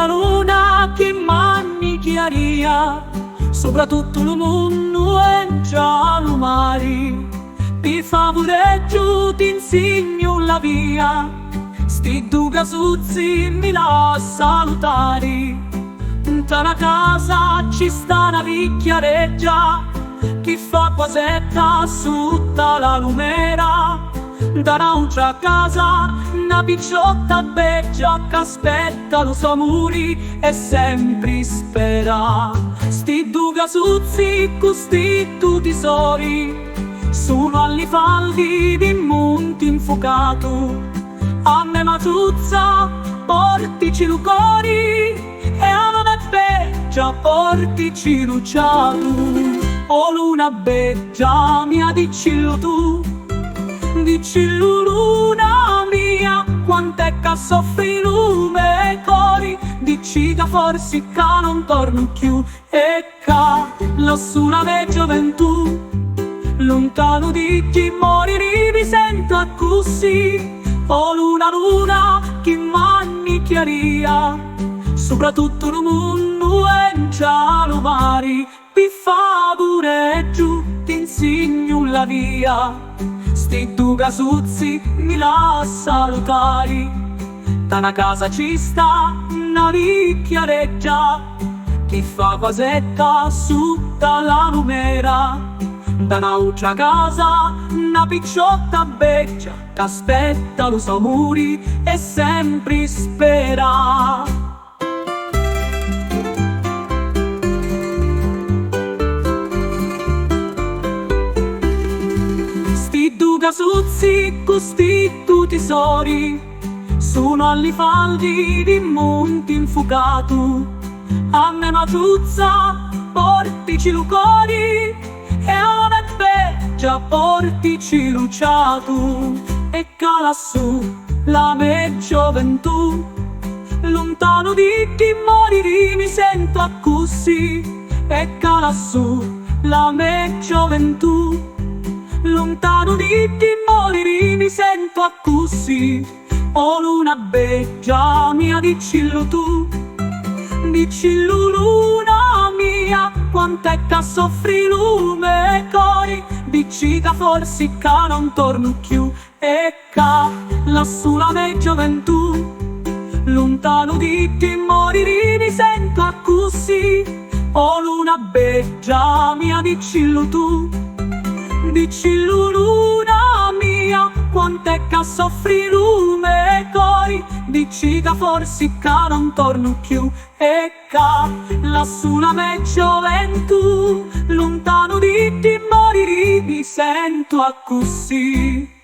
luna che manni chiaria, soprattutto il mondo e già lo mari. Ti favoreggio, ti insegno la via, sti due casuzzi mi la salutari. Da una casa ci sta una picchiareggia, chi fa quasetta sutta la lumera. Da un'altra casa una picciotta beggia che aspetta lo suo muri e sempre spera. Sti due casuzzi con sti due tesori sono alle faldi di monte infuocato. A me matuzza portici lu cori e a non è beggia portici luciato. O luna beggia mia dicillo tu, dicillo luna mia, quant'è che soffri lume e cori. Dici che forse che non torno più e che lassù la mia gioventù, lontano di chi morire mi sento così. O luna che manni chiaria, soprattutto il mondo e già lo mari. Mi favoreggio, ti insegno la via, sti due casuzzi mi la salutari. Da una casa ci sta una picchiareggia, chi fa quasetta sutta la lumera. Da un'altra casa una picciotta beggia che aspetta lo suo muri e sempre spera. Sti due casuzzi con sti due tesori sono alle faldi di monte infuocato. A me matuzza portici lu cori e a me beggia portici luciato. E che lassù la mia gioventù, lontano di chi morire mi sento così. E che lassù la mia gioventù, lontano di chi morire mi sento così. O luna beggia mia dicillo tu, dicillo luna mia, quant'è che soffri lume e cori. Dici che forse che non torno più e che lassù la mia gioventù, lontano di chi morire mi sento così. O luna beggia mia dicillo tu, dicillo luna mia, quant'è che soffri lume e cori. Dici che forse che non torno più e che lassù la mia gioventù, lontano di ti morire mi sento così.